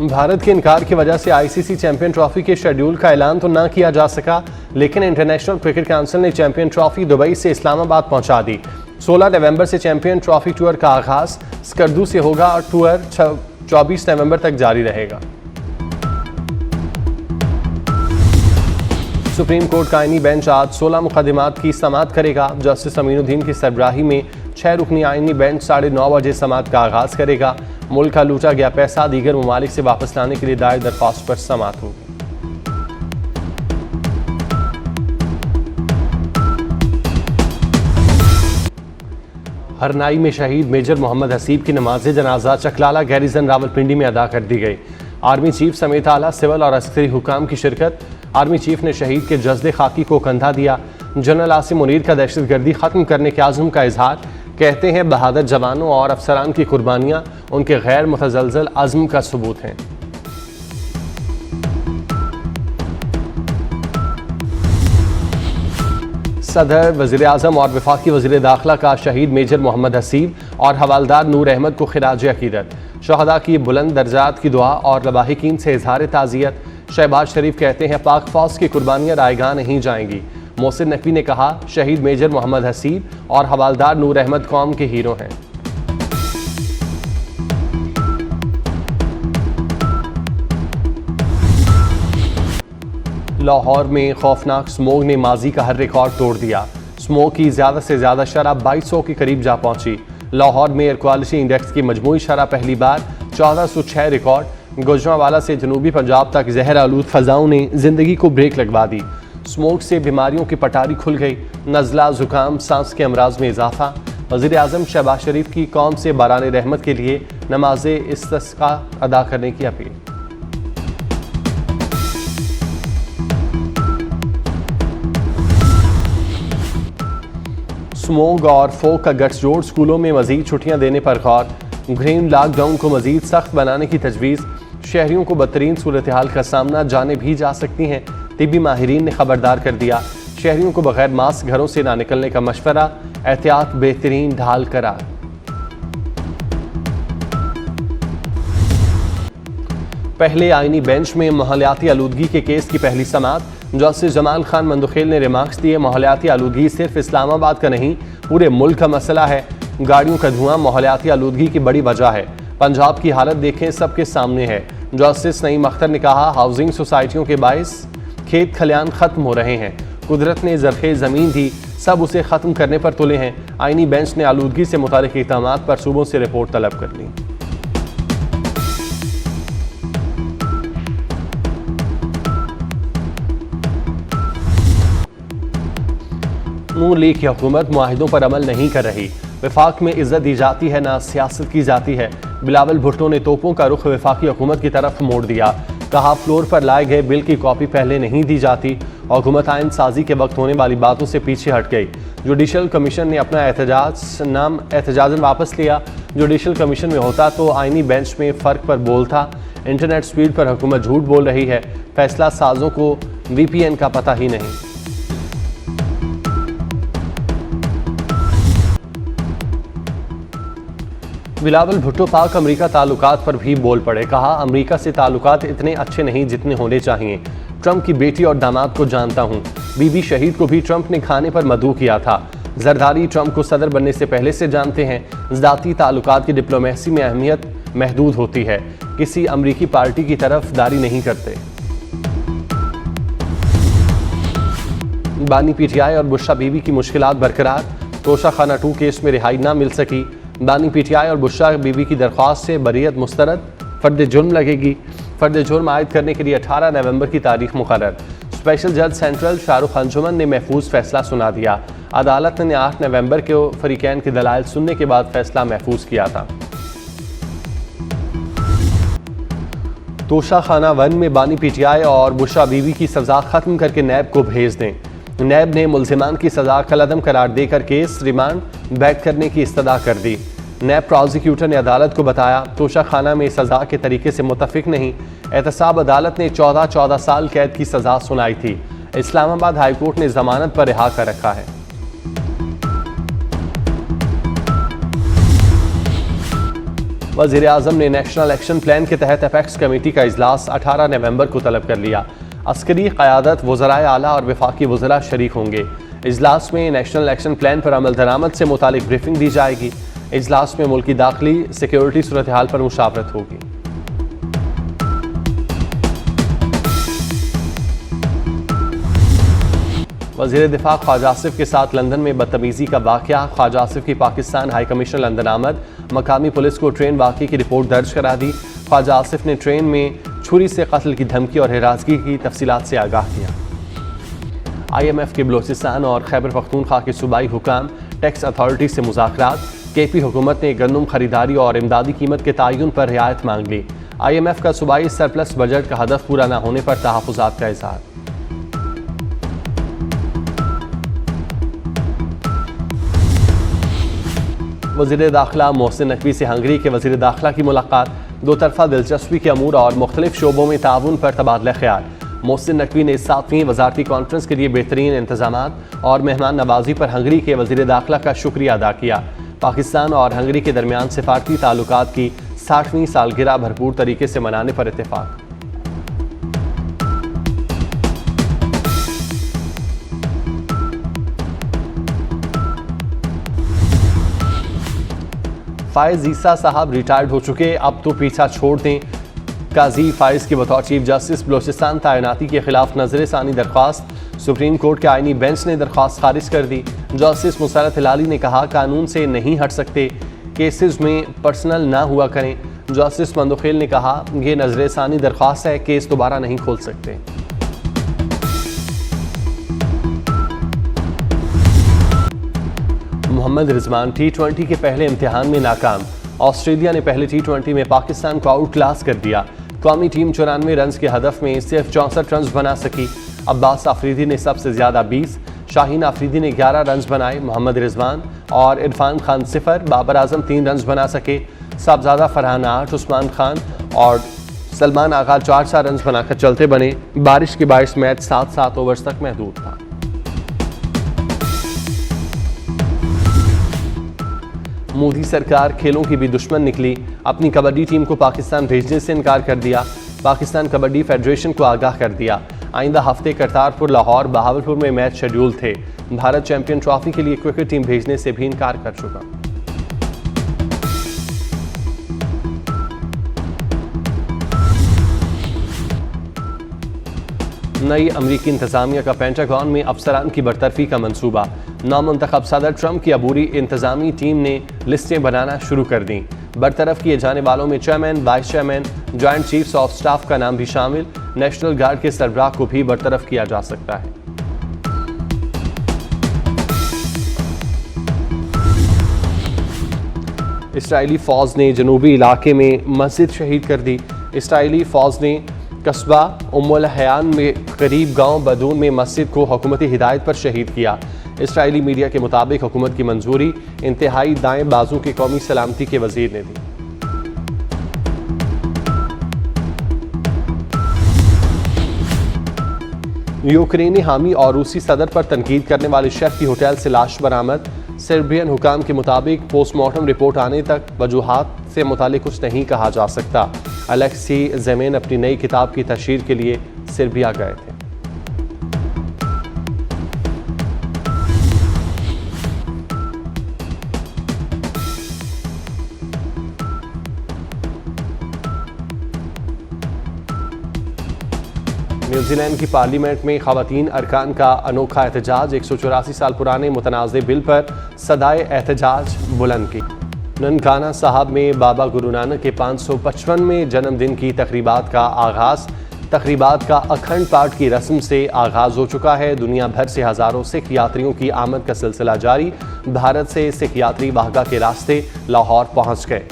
भारत के इनकार की वजह से आईसीसी चैंपियन ट्रॉफी के शेड्यूल का ऐलान तो ना किया जा सका, लेकिन इंटरनेशनल क्रिकेट काउंसिल ने चैंपियन ट्रॉफी दुबई से इस्लामाबाद पहुंचा दी। 16 नवंबर से चैंपियन ट्रॉफी टूर का आगाज स्कर्दू से होगा और टूर 24 नवंबर तक जारी रहेगा। सुप्रीम कोर्ट का आईनी बेंच आज 16 मुकदमात की समाअत करेगा। जस्टिस अमीनुद्दीन की सरबराही में 6 रुकनी आईनी बेंच 9:30 बजे समाअत का आगाज करेगा। मुल्क का लूटा गया पैसा दीगर ममालिक से वापस लाने के लिए दायर दरख्वास्त पर समाअत होगी। हरनाई में शहीद मेजर मोहम्मद हसीब की नमाज जनाजा चकलाला गैरिजन रावलपिंडी में अदा कर दी गई। आर्मी चीफ समेत आला सिविल और अस्करी हुकाम की शिरकत। आर्मी चीफ ने शहीद के जज्दे खाकी को कंधा दिया। जनरल आसिम मुनीर का दहशतगर्दी खत्म करने के आज़म का इजहार। कहते हैं बहादुर जवानों और अफसरान की कुर्बानियाँ उनके गैर मुतज़लज़ल अज़्म का सबूत हैं। सदर, वज़ीर आज़म और वफाकी वज़ीर दाखिला का शहीद मेजर मोहम्मद हसीब और हवालदार नूर अहमद को खिराज अकीदत। शहदा की बुलंद दर्जात की दुआ और लवाहिकीन से इजहार ताज़ियत। शहबाज शरीफ कहते हैं पाक फौज की कुर्बानियाँ रायगा नहीं जाएंगी। मोहसिन नकवी ने कहा शहीद मेजर मोहम्मद हसीब और हवालदार नूर अहमद कौम के हीरो हैं। लाहौर में खौफनाक स्मोग ने माजी का हर रिकॉर्ड तोड़ दिया। स्मोग की ज़्यादा से ज़्यादा शरह 2200 के करीब जा पहुंची। लाहौर में एयर क्वालिटी इंडेक्स की मजमूई शरह पहली बार 1406 रिकॉर्ड। गुजरांवाला से जनूबी पंजाब तक जहर आलूद फ़ज़ाओं ने ज़िंदगी को ब्रेक लगवा दी। स्मोक से बीमारियों की पटारी खुल गई। नज़ला, ज़ुकाम, सांस के अमराज में इजाफा। वज़ीर आज़म शहबाज शरीफ की कौम से बारान रहमत के लिए नमाज इस्तिस्का अदा करने की अपील। स्मोग और फोक का गठजोड़, स्कूलों में मजीद छुट्टियां देने पर गौर। ग्रीन लॉकडाउन को मजीद सख्त बनाने की तजवीज़। शहरियों को बदतरीन सूरत हाल का सामना जाने भी जा सकती हैं। तिब्बी माहिरीन ने खबरदार कर दिया। शहरियों को बगैर मास्क घरों से ना निकलने का मशवरा। एहतियात बेहतरीन ढाल करार। पहले आईनी बेंच में माहौलियाती आलूदगी के केस की पहली समाअत। जस्टिस जमाल खान मंदुखेल ने रिमार्क्स दिए माहौलियाती आलूदगी सिर्फ इस्लामाबाद का नहीं पूरे मुल्क का मसला है। गाड़ियों का धुआं माहौलियाती आलूदगी की बड़ी वजह है। पंजाब की हालत देखें, सबके सामने है। जस्टिस नईम अख्तर ने कहा हाउसिंग सोसाइटियों के बायस खेत खलियान खत्म हो रहे हैं। कुदरत ने ज़रख़े ज़मीन दी, सब उसे ख़त्म करने पर तुले हैं। आईनी बेंच ने आलूदगी से मुताल्लिक़ इक़दामात पर सूबों से रिपोर्ट तलब कर ली। नून लीग की हुकूमत मुआहिदों पर अमल नहीं कर रही। वफाक में इज्जत दी जाती है ना सियासत की जाती है। बिलावल भुट्टो ने तोपों का रुख वफाकी हुकूमत की तरफ मोड़ दिया। कहा फ्लोर पर लाए गए बिल की कॉपी पहले नहीं दी जाती। हुकूमत आइन साजी के वक्त होने वाली बातों से पीछे हट गई। जुडिशल कमीशन ने अपना एहतजाजन वापस लिया। जुडिशल कमीशन में होता तो आईनी बेंच में फ़र्क पर बोलता। इंटरनेट स्पीड पर हुकूमत झूठ बोल रही है। फैसला साजों को VPN का पता ही नहीं। बिलावल भुट्टो पाक अमरीका ताल्लुकात पर भी बोल पड़े। कहा अमरीका से ताल्लुकात इतने अच्छे नहीं जितने होने चाहिए। ट्रंप की बेटी और दामाद को जानता हूँ। बीबी शहीद को भी ट्रंप ने खाने पर मदऊ किया था। जरदारी ट्रंप को सदर बनने से पहले से जानते हैं। ज़ाती ताल्लुकात की डिप्लोमेसी में अहमियत महदूद होती है। किसी अमरीकी पार्टी की तरफदारी नहीं करते। बानी PTI और बुशरा बीबी की मुश्किलात बरकरार। तोशा खाना 2 केस में रिहाई ना मिल सकी। बानी PTI और बुशरा बीबी की दरख्वास्त से बरीयत मुस्तरद। फर्द जुर्म लगेगी। फर्द जुर्म आयद करने के लिए 18 नवंबर की तारीख मुकर्रर। स्पेशल जज सेंट्रल शाहरुख अंजुमन ने महफूज फैसला सुना दिया। अदालत ने 8 नवंबर को फरीकैन के दलाइल सुनने के बाद फैसला महफूज किया था। तोशा खाना 1 में बानी PTI और बुशरा बीबी की सजा खत्म करके नैब को भेज दें। नैब ने मुल्जिमान की सजा कलअदम करार देकर केस रिमांड बैक करने की इस्तदा कर दी। नैब प्रोसिक्यूटर ने अदालत को बताया तोशा खाना में सजा के तरीके से मुतफिक नहीं। एहतसाब अदालत ने 14 साल कैद की सजा सुनाई थी। इस्लामाबाद हाईकोर्ट ने जमानत पर रिहा कर रखा है। वज़ीर आज़म ने नेशनल एक्शन प्लान के तहत अपेक्स कमेटी का इजलास 18 नवंबर को तलब कर लिया। अस्करी क़यादत, वज़राए आला और वफाकी वज़रा शरीक होंगे। इजलास में नेशनल एक्शन प्लान पर अमल दरामद से मुतालिक ब्रीफिंग दी जाएगी। इजलास में मुल्की दाखिली सिक्योरिटी सूरत हाल पर मुशावरत होगी। वज़ीर दिफा ख्वाजा आसिफ के साथ लंदन में बदतमीज़ी का वाक़या। ख्वाजा आसिफ की पाकिस्तान हाई कमीशनर लंदन आमद। मकामी पुलिस को ट्रेन वाक़े की रिपोर्ट दर्ज करा दी। ख्वाजा आसिफ ने ट्रेन में छुरी से कत्ल की धमकी और हिरासगी की तफसीलात से आगाह किया। IMF के बलोचिस्तान और खैबर पख्तूनख्वा के सूबाई हुकाम टैक्स अथॉरिटी से मुज़ाकरात। KP हुकूमत ने गंदम खरीदारी और इमदादी कीमत के तयन पर रियायत मांग ली। IMF का सूबाई सरप्लस बजट का हदफ पूरा न होने पर तहफ़्फ़ुज़ात का इज़हार। वज़ीर दाखिला मोहसिन नकवी से हंगरी के वज़ीर दाखिला की मुलाकात। दो तरफ़ा दिलचस्पी के अमूर और मुख्तलिफ शोबों में ताउन पर तबादला ख्याल। मोहसिन नकवी ने 7वीं वज़ारती कॉन्फ्रेंस के लिए बेहतरीन इंतज़ामात और मेहमान नवाजी पर हंगरी के वज़ीर दाखिला का शुक्रिया अदा किया। पाकिस्तान और हंगरी के दरमियान सिफारती ताल्लुकात की 60वीं सालगिरह भरपूर तरीके से मनाने पर इत्तेफाक। फ़ाइज़ ईसा साहब रिटायर्ड हो चुके, अब तो पीछा छोड़ दें। काजी फ़ाइज़ की बतौर चीफ जस्टिस बलोचिस्तान तैनाती के खिलाफ नजर सानी दरख्वास्त। सुप्रीम कोर्ट के आईनी बेंच ने दरख्वास्त खारिज कर दी। जस्टिस मुसरत हिलाली ने कहा कानून से नहीं हट सकते, केसेस में पर्सनल ना हुआ करें। जस्टिस मंदोखेल ने कहा यह नजर सानी दरख्वास्त है, केस दोबारा नहीं खोल सकते। मोहम्मद रिजवान T20 के पहले इम्तिहान में नाकाम। ऑस्ट्रेलिया ने पहले T20 में पाकिस्तान को आउट क्लास कर दिया। कौमी टीम 94 रन के हदफ में सिर्फ 64 रन बना सकी। अब्बास आफरीदी ने सबसे ज़्यादा 20, शाहीन आफरीदी ने 11 रन बनाए। मोहम्मद रिजवान और इरफान खान 0, बाबर आजम 3 रन बना सके। साहबजादा फरहान 8, उस्मान खान और सलमान आगा 4 रन बनाकर चलते बने। बारिश के बायस मैच 7 ओवर्स तक महदूद था। मोदी सरकार खेलों की भी दुश्मन निकली। अपनी कबड्डी टीम को पाकिस्तान भेजने से इनकार कर दिया। पाकिस्तान कबड्डी फेडरेशन को आगाह कर दिया। आइंदा हफ्ते करतारपुर, लाहौर, बहावलपुर में मैच शेड्यूल थे। भारत चैंपियन ट्रॉफी के लिए क्रिकेट टीम भेजने से भी इनकार कर चुका। नई अमरीकी इंतजामिया का पेंटागन में अफसरान की बरतरफी का मंसूबा। नामुंतखब सदर ट्रंप की अबूरी इंतजामी टीम ने लिस्टें बनाना शुरू कर दी। बरतरफ किए जाने वालों में chairman, vice chairman, joint chiefs of staff का नाम भी शामिल। नेशनल गार्ड के सरबराह को भी बरतरफ किया जा सकता है। इसराइली फौज ने जनूबी इलाके में मस्जिद शहीद कर दी। इसराइली फौज ने कस्बा उम्मुल हयान में करीब गांव बदून में मस्जिद को हुकूमती हिदायत पर शहीद किया। इसराइली मीडिया के मुताबिक हुकूमत की मंजूरी इंतहाई दाएं बाजू के कौमी सलामती के वजीर ने दी। यूक्रेनी हामी और रूसी सदर पर तनकीद करने वाले शेफ की होटल से लाश बरामद। सर्बियन हुकाम के मुताबिक पोस्टमार्टम रिपोर्ट आने तक वजूहात से मुतालिक कुछ नहीं कहा जा सकता। अलेक्सी ज़ेमेन अपनी नई किताब की तशहीर के लिए सर्बिया गए थे। न्यूजीलैंड की पार्लियामेंट में ख़वातीन अरकान का अनोखा एहतजाज। 184 साल पुराने मुतनाज़े बिल पर सदाए एहतजाज बुलंद की। ननकाना साहब में बाबा गुरु नानक के 555वें जन्मदिन की तकरीबात का आगाज़। तकरीबात का अखंड पाठ की रस्म से आगाज़ हो चुका है। दुनिया भर से हज़ारों सिख यात्रियों की आमद का सिलसिला जारी। भारत से सिख यात्री वाहगा के रास्ते लाहौर पहुँच गए।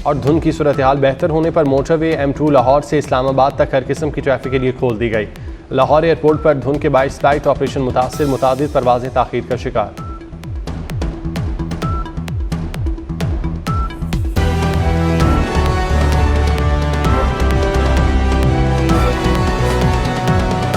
और धुंध की सूरत हाल बेहतर होने पर मोटरवे M2 लाहौर से इस्लामाबाद तक हर किस्म की ट्रैफिक के लिए खोल दी गई। लाहौर एयरपोर्ट पर धुंध के बायस फ्लाइट ऑपरेशन मुतासिर, मुतादिद परवाज़ें ताख़ीर का शिकार।